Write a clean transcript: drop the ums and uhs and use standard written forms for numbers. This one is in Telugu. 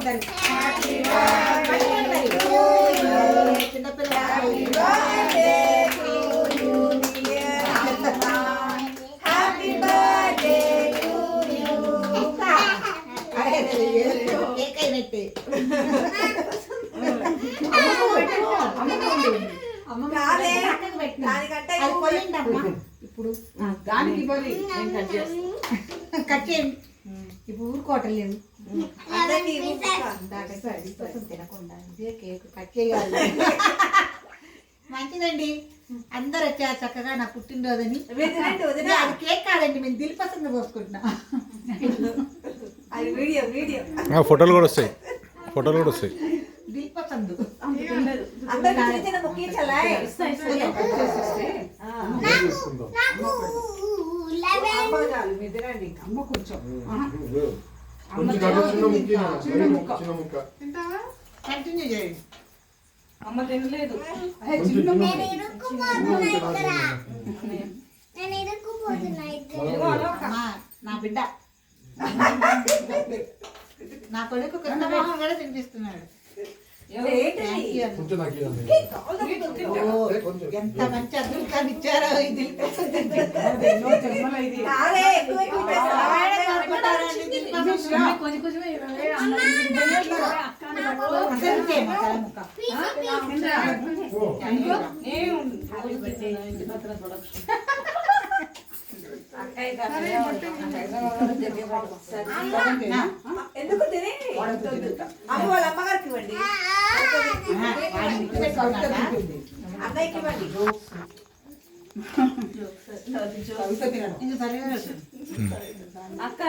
అందరికి ఇప్పుడు దానికి ఇవ్వాలి కట్ చేయండి. ఇప్పుడు ఊరుకోవట్లేదు తినకుండా ఇదే కేక్ కట్ చేయాలి. మంచిదండి, అందరు వచ్చారు చక్కగా నా పుట్టినరోజని. అది కేక్ కాదండి, మేము దిల్ పసంద పోసుకుంటున్నాం. ఫోటోలు కూడా వస్తాయి, ఫోటోలు కూడా వస్తాయి. దిల్ పసందు అమ్మ కొంచెం కంటిన్యూ చేయండి. అమ్మ తినలేదు. నా బిడ్డ నా కొడుకు కృష్ణమోహన్ కూడా తినిపిస్తున్నాడు. ఎంత మంచి అదృష్టాన్ని ఇచ్చారో ఇది. ఎందుకు తిని అమ్మ వాళ్ళ అమ్మగారికి ఇవ్వండి, అన్నయ్యకి ఇవ్వండి. అక్క